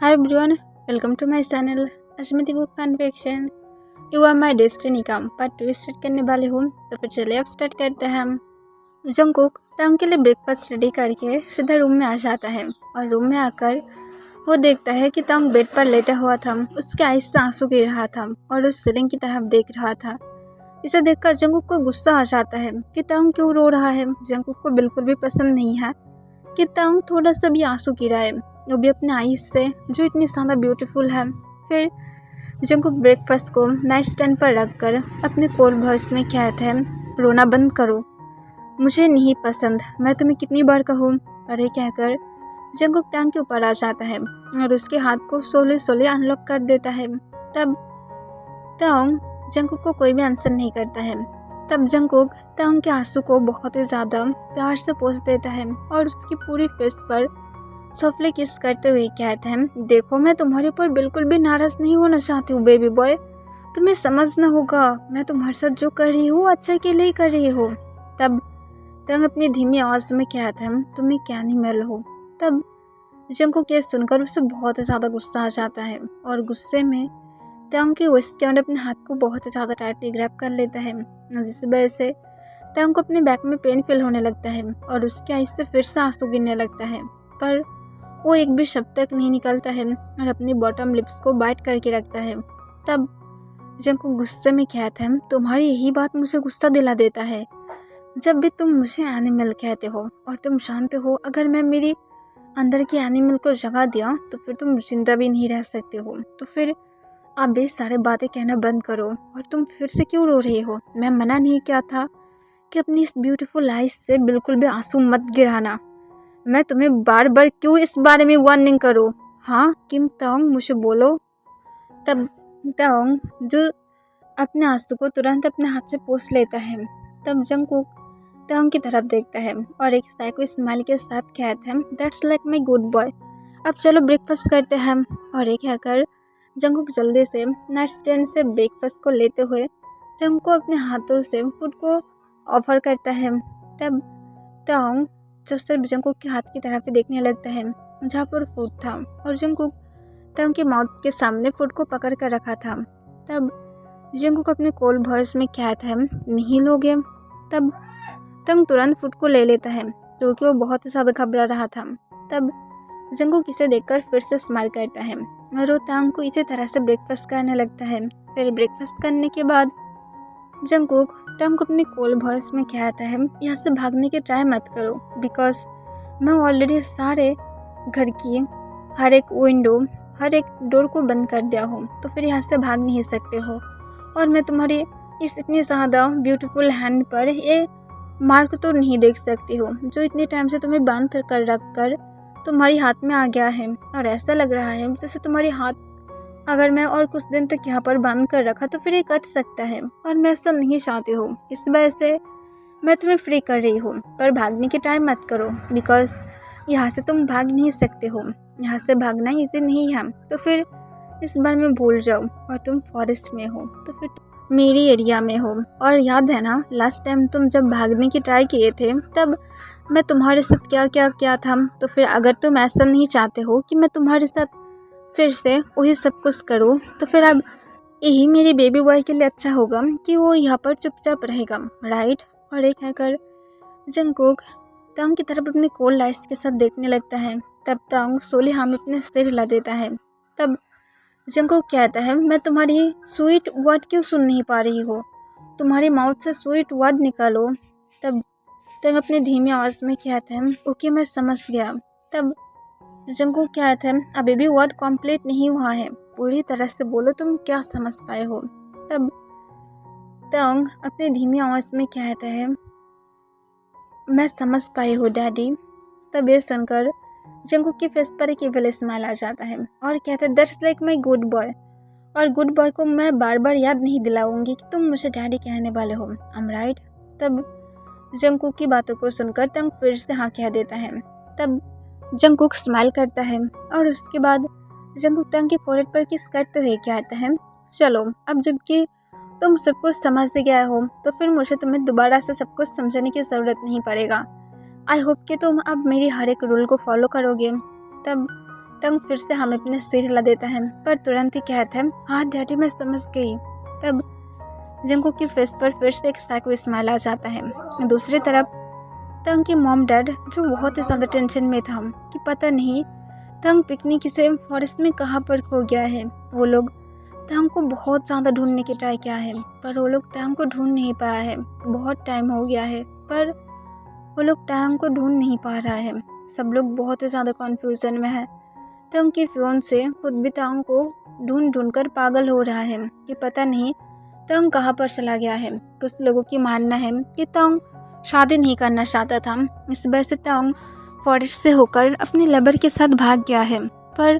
Hi everyone, welcome to my channel. आज मैं book fan fiction you are my destiny का part 2 start करने वाली हूँ। तो फिर चलिए अब स्टार्ट करते हैं हम। जंगकुक तंग के लिए ब्रेकफास्ट रेडी करके सीधा रूम में आ जाता है और रूम में आकर वो देखता है कि तंग बेड पर लेटा हुआ था। उसके आईज से आंसू गिर रहा था और उस सीलिंग की तरफ देख रहा था। इसे देखकर जंगकुक को गुस्सा आ जाता है कि तंग क्यों रो रहा है। जंगकुक को बिल्कुल भी पसंद नहीं है कि तंग थोड़ा सा भी आंसू गिराए, वो भी अपने आईज से जो इतनी ज़्यादा ब्यूटीफुल है। फिर जंगकुक ब्रेकफास्ट को नाइट स्टैंड पर रखकर अपने कोल्ड वॉइस में कहते हैं, रोना बंद करो, मुझे नहीं पसंद, मैं तुम्हें कितनी बार कहूँ। और ये कहकर जंगकुक टैंक के ऊपर आ जाता है और उसके हाथ को सोले सोले अनलॉक कर देता है। तब टोंग जंगकुक को कोई भी आंसर नहीं करता है। तब जंगकुक टोंग के आंसू को बहुत ही ज़्यादा प्यार से पोंछ देता है और उसकी पूरी फेस पर सॉफ्टली किस करते हुए कहते हैं, देखो मैं तुम्हारे ऊपर बिल्कुल भी नाराज़ नहीं होना चाहती हूँ बेबी बॉय, तुम्हें समझना होगा मैं तुम्हारे साथ जो कर रही हूँ अच्छे के लिए कर रही हूँ। तब टोंग अपनी धीमी आवाज़ में कहता है, तुम्हें क्या नहीं मिल हो। तब जंगकुक ये सुनकर उसे बहुत ही ज़्यादा गुस्सा आ जाता है और गुस्से में टोंग के वेस्ट के अंदर अपने हाथ को बहुत ही ज़्यादा टाइटली ग्रैब कर लेता है, जिस वजह से टोंग को अपने बैक में पेन फील होने लगता है और उसके आईज से फिर से आंसू गिरने लगता है। पर वो एक भी शब्द तक नहीं निकलता है और अपनी बॉटम लिप्स को बाइट करके रखता है। तब जंगकुक गुस्से में कहता है, तुम्हारी यही बात मुझे गुस्सा दिला देता है। जब भी तुम मुझे एनिमल कहते हो और तुम जानते हो अगर मैं मेरी अंदर की एनिमल को जगा दिया तो फिर तुम जिंदा भी नहीं रह सकते हो, तो फिर आप भी सारे बातें कहना बंद करो। और तुम फिर से क्यों रो रहे हो? मैं मना नहीं किया था कि अपनी इस ब्यूटीफुल आइज से बिल्कुल भी आंसू मत गिराना। मैं तुम्हें बार बार क्यों इस बारे में वार्निंग करूँ? हाँ किम टोंग, मुझे बोलो। तब टोंग जो अपने आंसू को तुरंत अपने हाथ से पोंछ लेता है। तब जंगकुक टोंग की तरफ देखता है और एक साइको स्माइल के साथ कहता है, that's like my good boy, अब चलो ब्रेकफास्ट करते हैं। और एक कहकर जंगकुक जल्दी से नाइट स्टैंड से ब्रेकफास्ट को लेते हुए टोंग को अपने हाथों से फूड को ऑफर करता है। तब टोंग जो सिर्फ जंगकुक के हाथ की तरफ ही देखने लगता है जहाँ पर फूड था और जंगकुक टोंग के माउथ के सामने फूड को पकड़ कर रखा था। तब जंगकुक अपने कोल्ड वॉइस में कहता है, नहीं लोगे। तब टोंग तुरंत फूड को ले लेता है क्योंकि वो बहुत ही ज़्यादा घबरा रहा था। तब जंगकुक इसे देखकर फिर से स्माइल करता है और वो टोंग को इसी तरह से ब्रेकफास्ट करने लगता है। फिर ब्रेकफास्ट करने के बाद जंगकुक टोंग को अपने कोल्ड वॉइस में कहता है, यहाँ से भागने की ट्राई मत करो बिकॉज मैं ऑलरेडी सारे घर की हर एक विंडो हर एक डोर को बंद कर दिया हूँ, तो फिर यहाँ से भाग नहीं सकते हो। और मैं तुम्हारी इस इतनी ज़्यादा ब्यूटीफुल हैंड पर ये मार्क तो नहीं देख सकती हूँ जो इतने टाइम से तुम्हें बांध कर रख कर तुम्हारी हाथ में आ गया है और ऐसा लग रहा है जैसे तुम्हारे हाथ अगर मैं और कुछ दिन तक यहाँ पर बांध कर रखा तो फिर ये कट सकता है और मैं ऐसा नहीं चाहती हूँ। इस वजह से मैं तुम्हें फ्री कर रही हूँ, पर भागने की ट्राई मत करो बिकॉज यहाँ से तुम भाग नहीं सकते हो, यहाँ से भागना इजी नहीं है, तो फिर इस बार में भूल जाओ और तुम फॉरेस्ट में हो तो फिर मेरी एरिया में हो। और याद है ना लास्ट टाइम तुम जब भागने की ट्राई किए थे तब मैं तुम्हारे साथ क्या क्या किया था, तो फिर अगर तुम ऐसा नहीं चाहते हो कि मैं तुम्हारे साथ फिर से वही सब कुछ करूँ तो फिर अब यही मेरे बेबी बॉय के लिए अच्छा होगा कि वो यहाँ पर चुपचाप रहेगा, राइट। और एक कहकर जंगकुक टोंग की तरफ अपने कोल्ड आइस के साथ देखने लगता है। तब टोंग सोले हाँ में अपने सिर हिला देता है। तब जंगकुक कहता है, मैं तुम्हारी स्वीट वर्ड क्यों सुन नहीं पा रही हो, तुम्हारी माउथ से स्वीट वर्ड निकालो। तब टोंग अपनी धीमी आवाज़ में कहता है, ओके मैं समझ गया। तब जंगकुक कहता है, अभी भी वर्ड कंप्लीट नहीं हुआ है, पूरी तरह से बोलो तुम क्या समझ पाए हो। तब टोंग अपनी धीमी आवाज़ में कहता है, मैं समझ पाई हूँ डैडी। तब ये सुनकर जंगकुक के फेस पर एक इविल स्माइल आ जाता है और कहता है, that's like my good boy, और गुड बॉय को मैं बार बार याद नहीं दिलाऊंगी कि तुम मुझे डैडी कहने वाले हो, आई एम राइट। तब जंगकुक की बातों को सुनकर टोंग फिर से हाँ कह देता है। तब जंगकुक स्माइल करता है और उसके बाद जंगकुक टोंग के फोrehead पर किस करते हुए कहता है, चलो अब जबकि तुम सब कुछ समझ गए हो तो फिर मुझे तुम्हें दोबारा से सब कुछ समझने की ज़रूरत नहीं पड़ेगा। आई होप कि तुम अब मेरी हर एक रूल को फॉलो करोगे। तब तंग फिर से हमें अपने सिर हिला देता है, पर तुरंत ही कहता है हाँ डैडी मैं समझ गई। तब जंगकुक की फेस पर फिर से एक साइको स्माइल आ जाता है। दूसरी तरफ तंग की मॉम डैड जो बहुत ही ज़्यादा टेंशन में था कि पता नहीं तंग पिकनिक से फॉरेस्ट में कहाँ पर खो गया है। वो लोग तंग को बहुत ज़्यादा ढूंढने की ट्राई किया है, पर वो लोग तंग को ढूंढ नहीं पाया है। बहुत टाइम हो गया है, पर वो लोग तंग को ढूंढ नहीं पा रहा है। सब लोग बहुत ही ज़्यादा कन्फ्यूज़न में है। तंग की फियोंसे खुद भी तंग को ढूंढ ढूंढ कर पागल हो रहा है कि पता नहीं तंग कहाँ पर चला गया है। कुछ लोगों की मानना है कि तंग शादी नहीं करना चाहता था, इस वजह से तंग फॉरेस्ट से होकर अपने लवर के साथ भाग गया है। पर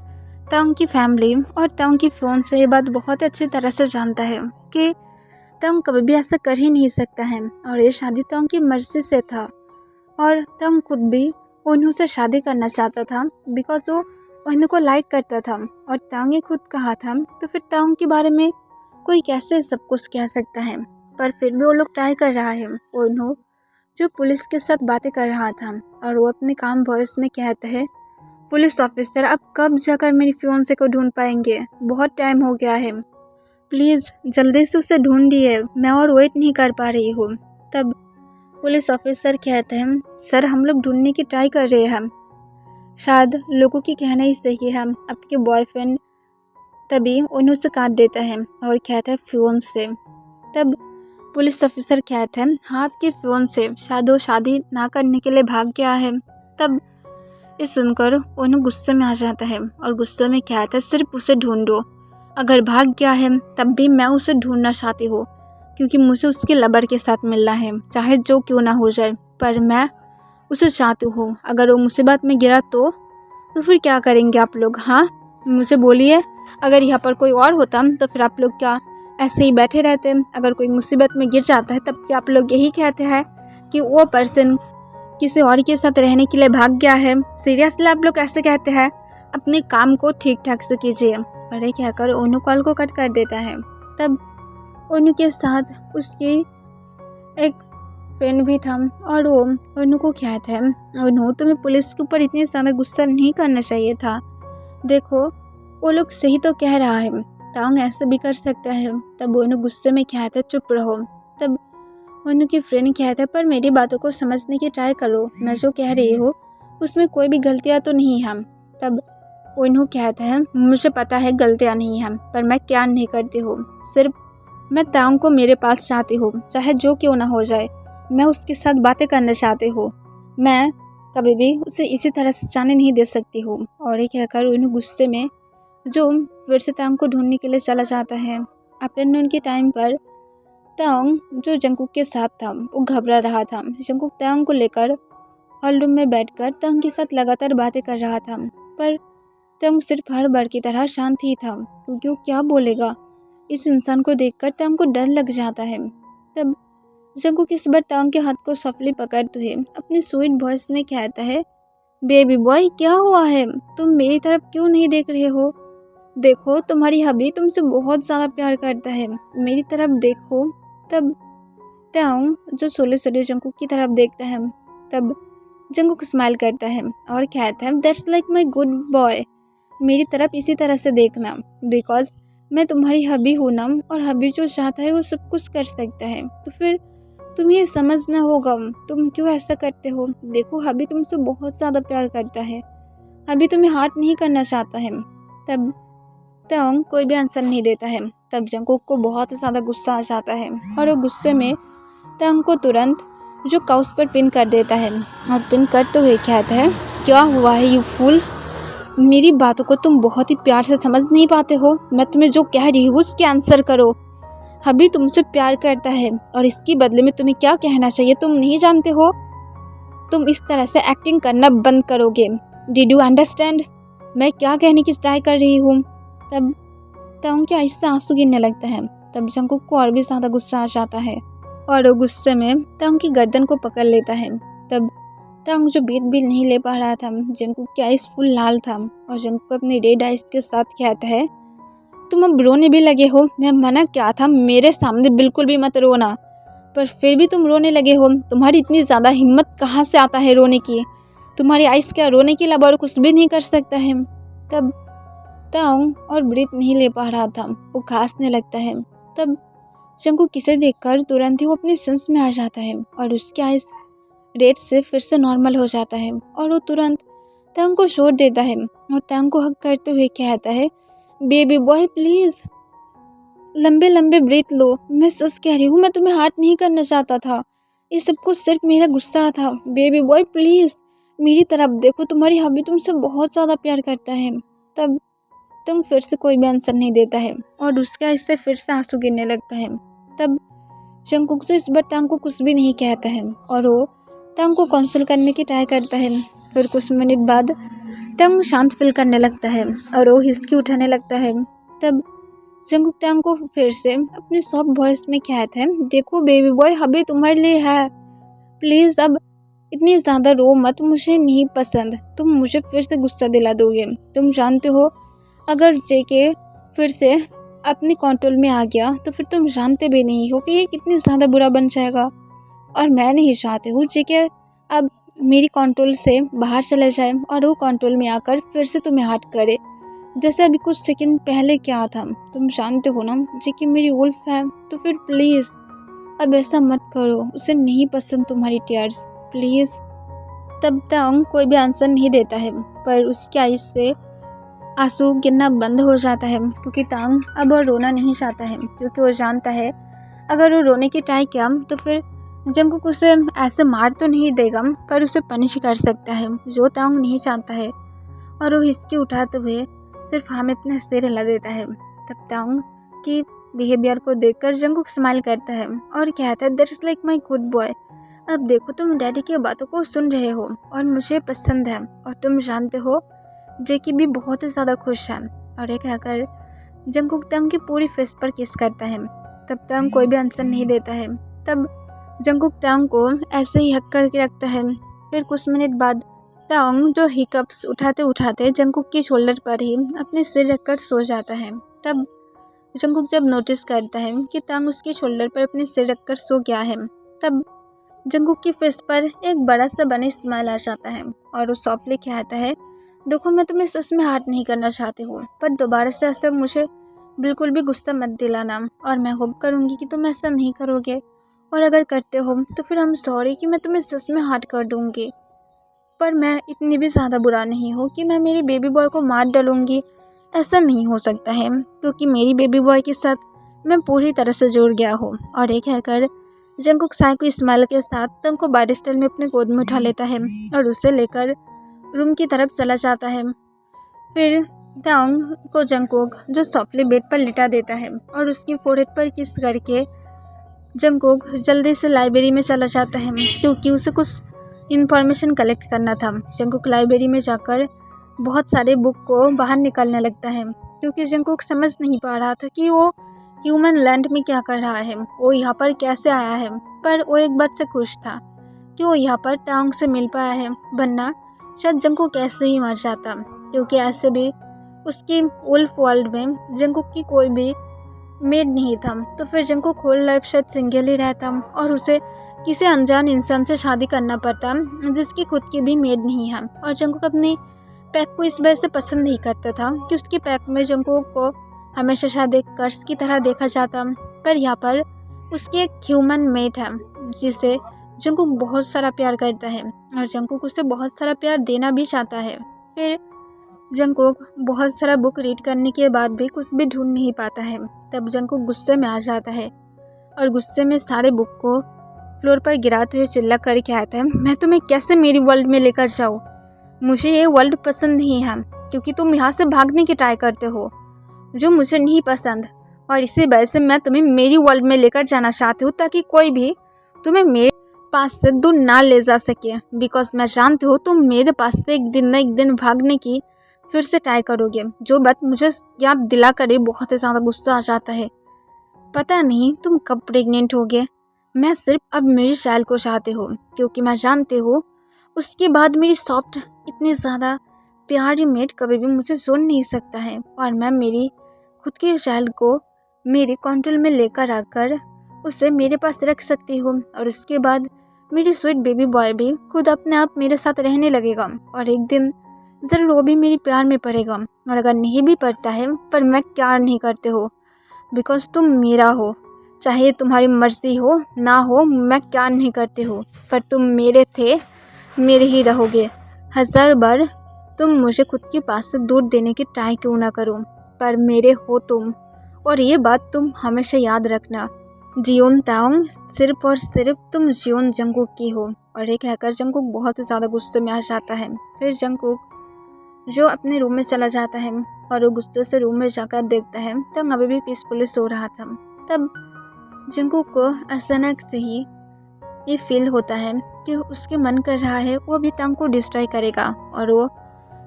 तंग की फैमिली और तंग की फियोंसे ये बात बहुत अच्छी तरह से जानता है कि तंग कभी भी ऐसा कर ही नहीं सकता है और ये शादी तंग की मर्जी से था। और तंग खुद भी ओनहू से शादी करना चाहता था बिकॉज वो ओनहू को लाइक करता था और तंग ने खुद कहा था, तो फिर तंग के बारे में कोई कैसे सब कुछ कह सकता है। पर फिर भी वो लोग ट्राई कर रहा है। ओनहू जो पुलिस के साथ बातें कर रहा था और वो अपने काम वॉइस में कहता है पुलिस ऑफिसर अब कब जाकर मेरी फियोंसे को ढूंढ पाएंगे, बहुत टाइम हो गया है, प्लीज़ जल्दी से उसे ढूंढिए, मैं और वेट नहीं कर पा रही हूँ। तब पुलिस ऑफिसर कहते हैं सर हम लोग ढूंढने की ट्राई कर रहे हैं, शायद लोगों की कहना ही सही है, आपके बॉयफ्रेंड। तभी उन्हें उसे काट देता है और कहता है फियोंसे। तब पुलिस ऑफिसर कहते हैं हाँ आपके फियोंसे शायद वो शादी ना करने के लिए भाग गया है। तब ये सुनकर उन्हें गुस्से में आ जाता है और गुस्से में कहता है सिर्फ उसे ढूंढो, अगर भाग गया है तब भी मैं उसे ढूंढना चाहती हूँ क्योंकि मुझे उसके लवर के साथ मिलना है, चाहे जो क्यों ना हो जाए, पर मैं उसे चाहती हूँ। अगर वो मुसीबत में गिरा तो फिर क्या करेंगे आप लोग? हाँ मुझे बोलिए, अगर यहाँ पर कोई और होता तो फिर आप लोग क्या ऐसे ही बैठे रहते? अगर कोई मुसीबत में गिर जाता है तब क्या आप लोग यही कहते हैं कि वो पर्सन किसी और के साथ रहने के लिए भाग गया है? सीरियसली आप लोग ऐसे कहते हैं? अपने काम को ठीक ठाक से कीजिए। और ये कहकर ओनू कॉल को कट कर देता है। तब ओनू के साथ उसकी एक फ्रेंड भी था और वो ओनू को कहता है ओनू तुम्हें पुलिस के ऊपर इतनी ज़्यादा गुस्सा नहीं करना चाहिए था, देखो वो लोग सही तो कह रहा है, तंग ऐसे भी कर सकता है। तब ओनू गुस्से में कहता है चुप रहो। तब ओनू की फ्रेंड कहता है पर मेरी बातों को समझने की ट्राई करो, मैं जो कह रही हूँ उसमें कोई भी गलतियाँ तो नहीं है। तब ओनू कहता है मुझे पता है गलतियाँ नहीं हैं, पर मैं क्या नहीं करती हूँ, सिर्फ मैं तंग को मेरे पास चाहती हूँ, चाहे जो क्यों ना हो जाए, मैं उसके साथ बातें करना चाहती हूँ, मैं कभी भी उसे इसी तरह से जाने नहीं दे सकती हूँ। और ये कहकर ओनू गुस्से में जो फिर से तंग को ढूंढने के लिए चला जाता है। आफ्टरनून के टाइम पर तंग जो जंगकुक के साथ था वो घबरा रहा था। जंगकुक तंग को लेकर हॉल रूम में बैठकर तंग के साथ लगातार बातें कर रहा था, पर तंग सिर्फ हर बार की तरह शांत ही था क्योंकि वो क्या बोलेगा, इस इंसान को देखकर तंग को डर लग जाता है। तब जंगकुक इस बार तंग के हाथ को सफली पकड़ते हुए अपनी स्वीट वॉइस में कहता है बेबी बॉय क्या हुआ है, तुम मेरी तरफ क्यों नहीं देख रहे हो? देखो तुम्हारी हबी तुमसे बहुत ज़्यादा प्यार करता है, मेरी तरफ देखो। तब तंग जो सोले सोले जंगकुक की तरफ देखता है। तब जंगकुक स्माइल करता है और कहता है that's like my good boy, मेरी तरफ इसी तरह से देखना, बिकॉज मैं तुम्हारी हबी हूँ ना, और हबी जो चाहता है वो सब कुछ कर सकता है, तो फिर तुम्हें ये समझना होगा तुम क्यों ऐसा करते हो। देखो हबी तुमसे बहुत ज़्यादा प्यार करता है, हबी तुम्हें हार्ट नहीं करना चाहता है। तब तंग कोई भी आंसर नहीं देता है। तब जंगकुक को बहुत ज़्यादा गुस्सा आ जाता है और वो गुस्से में तंग को तुरंत जो काउच पर पिन कर देता है और पिन करते हुए कहता है क्या हुआ है यू फूल, मेरी बातों को तुम बहुत ही प्यार से समझ नहीं पाते हो, मैं तुम्हें जो कह रही हूँ उसके आंसर करो। हबी तुमसे प्यार करता है और इसके बदले में तुम्हें क्या कहना चाहिए तुम नहीं जानते हो, तुम इस तरह से एक्टिंग करना बंद करोगे। डिड यू अंडरस्टैंड मैं क्या कहने की ट्राई कर रही हूँ? तब तंग के आहिस्ते आंसू गिरने लगता है। तब जंगकुक को और भी ज़्यादा गुस्सा आ जाता है और वो गुस्से में तंग की गर्दन को पकड़ लेता है। तब तंग जो बीट भी नहीं ले पा रहा था, जंगकुक की आइस फुल लाल था और जंगकुक अपने रेड आइस के साथ कहता है तुम अब रोने भी लगे हो, मैं मना क्या था मेरे सामने बिल्कुल भी मत रोना, पर फिर भी तुम रोने लगे हो, तुम्हारी इतनी ज़्यादा हिम्मत कहाँ से आता है रोने की, तुम्हारी आइस क्या रोने के अलावा और कुछ भी नहीं कर सकता है। तब ताउंग और ब्रीथ नहीं ले पा रहा था, वो खांसने लगता है। तब जंगकुक किसे देखकर तुरंत ही वो अपने सेंस में आ जाता है और उसके आइज रेड से फिर से नॉर्मल हो जाता है और वो तुरंत ताउंग को छोड़ देता है और ताउंग को हक करते हुए कहता है, बेबी बॉय प्लीज़ लंबे लंबे ब्रीथ लो, मैं सच कह रही हूँ, मैं तुम्हें हर्ट नहीं करना चाहता था, ये सब कुछ सिर्फ मेरा गुस्सा था। बेबी बॉय प्लीज़ मेरी तरफ देखो, तुम्हारी हबी तुमसे बहुत ज़्यादा प्यार करता है। तब तुम फिर से कोई भी आंसर नहीं देता है और उसके इससे फिर से आंसू गिरने लगता है। तब जंगकुक से इस बार तांग को कुछ भी नहीं कहता है और वो तांग को कंसोल करने की ट्राई करता है। फिर कुछ मिनट बाद तांग शांत फील करने लगता है और वो हिचकी उठाने लगता है। तब जंगकुक तांग को फिर से अपने सॉफ्ट वॉइस में कहता है, देखो बेबी बॉय हबी तुम्हारे लिए है, प्लीज़ अब इतनी ज़्यादा रो मत, मुझे नहीं पसंद, तुम मुझे फिर से गुस्सा दिला दोगे। तुम जानते हो अगर जेके फिर से अपने कंट्रोल में आ गया तो फिर तुम जानते भी नहीं हो कि ये कितनी ज़्यादा बुरा बन जाएगा और मैं नहीं चाहती हूँ जेके अब मेरी कंट्रोल से बाहर चले जाए और वो कंट्रोल में आकर फिर से तुम्हें हर्ट करे, जैसे अभी कुछ सेकंड पहले क्या था। तुम जानते हो ना जेके मेरी वुल्फ है, तो फिर प्लीज़ अब ऐसा मत करो, उसे नहीं पसंद तुम्हारी टीयर्स, प्लीज़। तब तक कोई भी आंसर नहीं देता है पर उसकी आइज से आंसू गिरना बंद हो जाता है क्योंकि तांग अब और रोना नहीं चाहता है, क्योंकि वो जानता है अगर वो रोने की ट्राई किया तो फिर जंगकुक उसे ऐसे मार तो नहीं देगा पर उसे पनिश कर सकता है, जो तांग नहीं चाहता है। और वो हिचकी उठाते हुए सिर्फ हमें अपना सिर हिला देता है। तब तांग की बिहेवियर को देखकर जंगकुक स्माइल करता है और कहता है, that's like my good boy, अब देखो तुम डैडी की बातों को सुन रहे हो और मुझे पसंद है और तुम जानते हो जेकी भी बहुत ही ज़्यादा खुश है। और ये कहकर जंगकुक तांग की पूरी फेस पर किस करता है। तब तांग कोई भी आंसर नहीं देता है। तब जंगकुक तांग को ऐसे ही हक करके रखता है। फिर कुछ मिनट बाद तांग जो हिकअप्स उठाते उठाते जंगकुक की शोल्डर पर ही अपने सिर रखकर सो जाता है। तब जंगकुक जब नोटिस करता है कि तांग उसके शोल्डर पर अपने सिर रखकर सो गया है, तब जंगकुक की फेस पर एक बड़ा सा बनी स्माइल आ जाता है और वो सॉफ्टली कहता है, देखो मैं तुम्हें सच में हर्ट नहीं करना चाहती हूँ, पर दोबारा से ऐसा मुझे बिल्कुल भी गुस्सा मत दिलाना और मैं होप करूँगी कि तुम ऐसा नहीं करोगे, और अगर करते हो तो फिर हम सॉरी कि मैं तुम्हें सच में हर्ट कर दूँगी, पर मैं इतनी भी ज़्यादा बुरा नहीं हूँ कि मैं मेरी बेबी बॉय को मार डालूँगी। ऐसा नहीं हो सकता है क्योंकि मेरी बेबी बॉय के साथ मैं पूरी तरह से जुड़ गया हूँ। और ये कहकर जंगकुक साइको स्माइल के साथ तंग को बारिस्टल में अपने गोद में उठा लेता है और उसे लेकर रूम की तरफ चला जाता है। फिर तांग को जंगकुक जो सॉफ्टली बेड पर लिटा देता है और उसकी फोrehead पर किस करके जंगकुक जल्दी से लाइब्रेरी में चला जाता है क्योंकि उसे कुछ इन्फॉर्मेशन कलेक्ट करना था। जंगकुक लाइब्रेरी में जाकर बहुत सारे बुक को बाहर निकालने लगता है क्योंकि जंगकुक समझ नहीं पा रहा था कि वो ह्यूमन लैंड में क्या कर रहा है, वो यहाँ पर कैसे आया है। पर वो एक बात से खुश था कि वो यहाँ पर तांग से मिल पाया है, वरना शायद जंगकुक ऐसे ही मर जाता, क्योंकि ऐसे भी उसकी वुल्फ वर्ल्ड में जंगकुक की कोई भी मेड नहीं था। तो फिर जंगकुक होल लाइफ शायद सिंगल ही रहता और उसे किसी अनजान इंसान से शादी करना पड़ता जिसकी खुद की भी मेड नहीं है। और जंगकुक अपनी पैक को इस वजह से पसंद नहीं करता था कि उसकी पैक में जंगकुक को हमेशा शायद एक कर्स की तरह देखा जाता, पर यहाँ पर उसकी एक ह्यूमन मेट है जिसे जंगकुक बहुत सारा प्यार करता है और जंगकुक उसे बहुत सारा प्यार देना भी चाहता है। फिर जंगकुक बहुत सारा बुक रीड करने के बाद भी कुछ भी ढूंढ नहीं पाता है। तब जंगकुक गुस्से में आ जाता है और गुस्से में सारे बुक को फ्लोर पर गिराते हुए चिल्ला कर कहता है, मैं तुम्हें कैसे मेरी वर्ल्ड में लेकर जाऊँ, मुझे ये वर्ल्ड पसंद नहीं है क्योंकि तुम यहाँ से भागने की ट्राई करते हो जो मुझे नहीं पसंद, और इसी वजह से मैं तुम्हें मेरी वर्ल्ड में लेकर जाना चाहती हूँ ताकि कोई भी तुम्हें मेरे पास से दूर ना ले जा सके, बिकॉज मैं जानती हूँ तुम मेरे पास से एक दिन न एक दिन भागने की फिर से ट्राई करोगे। जो बात मुझे याद दिला कर ही बहुत ही ज़्यादा गुस्सा आ जाता है। पता नहीं तुम कब प्रेग्नेंट हो गए, मैं सिर्फ अब मेरी चाइल्ड को चाहती हूँ क्योंकि मैं जानती हूँ उसके बाद मेरी सॉफ्ट इतनी ज़्यादा प्यारी मेट कभी भी मुझे छोड़ नहीं सकता है, और मैं मेरी खुद की चाइल्ड को मेरे कंट्रोल में लेकर आकर उसे मेरे पास रख सकती हूँ, और उसके बाद मेरी स्वीट बेबी बॉय भी खुद अपने आप मेरे साथ रहने लगेगा। और एक दिन ज़रूर वो भी मेरे प्यार में पड़ेगा, और अगर नहीं भी पड़ता है पर मैं प्यार नहीं करते हो, बिकॉज़ तुम मेरा हो। चाहे तुम्हारी मर्ज़ी हो ना हो, मैं प्यार नहीं करते हो, पर तुम मेरे थे, मेरे ही रहोगे। हज़ार बार तुम मुझे खुद के पास से दूर देने की ट्राई क्यों ना करो, पर मेरे हो तुम, और ये बात तुम हमेशा याद रखना। जियोन ताओंग, सिर्फ और सिर्फ तुम जियोन जंगकुक की हो। और ये कहकर जंगकुक बहुत ही ज़्यादा गुस्से में आ जाता है। फिर जंगकुक जो अपने रूम में चला जाता है और वो गुस्से से रूम में जाकर देखता है तब अभी भी पीसफुली सो रहा था। तब जंगकुक को अचानक से ही ये फील होता है कि उसके मन कर रहा है वो भी तांग को डिस्ट्रॉय करेगा, और वो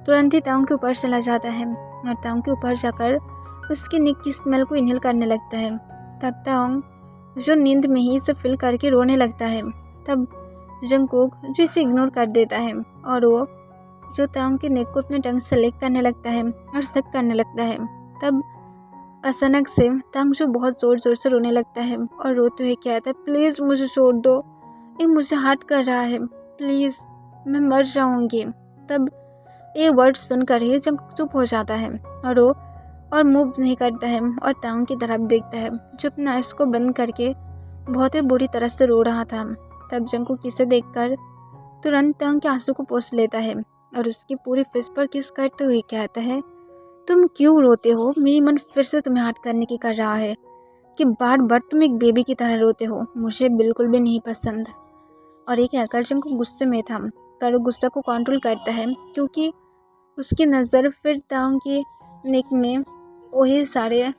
तुरंत ही तांग के ऊपर चला जाता है और तांग के ऊपर जाकर उसकी निक की स्मेल को इनहेल करने लगता है। तब तांग जो नींद में ही इसे फील करके रोने लगता है। तब जंगकुक जो इसे इग्नोर कर देता है और वो जो तांग के नेक को अपने टंग से लिक करने लगता है और सक करने लगता है। तब अचानक से तांग जो बहुत ज़ोर ज़ोर से रोने लगता है और रोते हुए कहता है, प्लीज़ मुझे छोड़ दो, ये मुझे हर्ट कर रहा है, प्लीज़ मैं मर जाऊंगी। तब ये वर्ड सुनकर ही जंगकुक चुप हो जाता है और वो और मूव नहीं करता है और तांग की तरफ देखता है जो अपने आइस को बंद करके बहुत ही बुरी तरह से रो रहा था। तब जंगकुक इसे देखकर तुरंत तांग के आंसू को पोंछ लेता है और उसकी पूरी फेस पर किस करते हुए कहता है, तुम क्यों रोते हो? मेरी मन फिर से तुम्हें हर्ट करने की कर रहा है कि बार बार तुम एक बेबी की तरह रोते हो, मुझे बिल्कुल भी नहीं पसंद। और ये कहकर जंगकुक गुस्से में था, पर वो गुस्सा को कंट्रोल करता है क्योंकि उसकी नज़र फिर तांग की नेक में वही सारे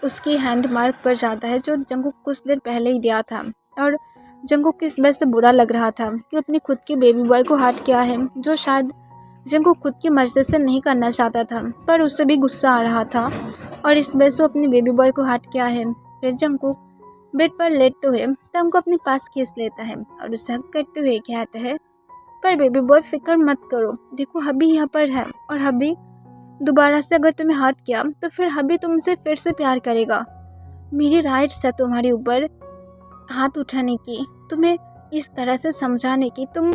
उसकी हैंड मार्क पर जाता है जो जंगकुक कुछ देर पहले ही दिया था। और जंगकुक को इस बात से बुरा लग रहा था कि अपने खुद के बेबी बॉय को हर्ट किया है, जो शायद जंगकुक खुद की मर्जी से नहीं करना चाहता था, पर उससे भी गुस्सा आ रहा था और इस वजह से अपने बेबी बॉय को हर्ट किया है। फिर जंगकुक बेड पर लेटते हुए तांग को अपने पास खींच लेता है और उसे हग करते हुए कहता है, पर बेबी बॉय फिक्र मत करो, देखो हबी यहाँ पर है और हबी दोबारा से अगर तुम्हें हर्ट किया तो फिर हबी तुमसे फिर से प्यार करेगा। मेरी राइट्स है तुम्हारे ऊपर हाथ उठाने की, तुम्हें इस तरह से समझाने की, तुम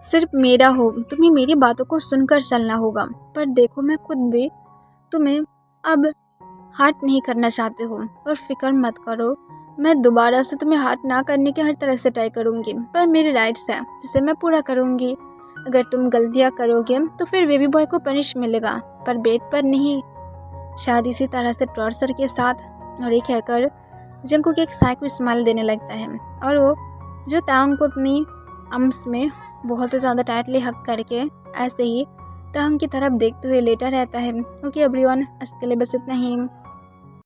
सिर्फ मेरा हो, तुम्हें मेरी बातों को सुनकर चलना होगा। पर देखो मैं खुद भी तुम्हें अब हर्ट नहीं करना चाहते हो, पर फिक्र मत करो, मैं दोबारा से तुम्हें हर्ट ना करने की हर तरह से ट्राई करूँगी, पर मेरी राइट्स है जिसे मैं पूरा करूँगी। अगर तुम गलतियाँ करोगे तो फिर बेबी बॉय को पनिश मिलेगा, पर बेड पर नहीं, शायद इसी तरह से टॉर्चर के साथ। और ये कहकर जंगकुक एक साइको स्माइल देने लगता है और वो जो तांग को अपनी आर्म्स में बहुत ही ज़्यादा टाइटली हक करके ऐसे ही तांग की तरफ देखते हुए लेटा रहता है। क्योंकि एवरीवन आज के लिए बस इतना ही।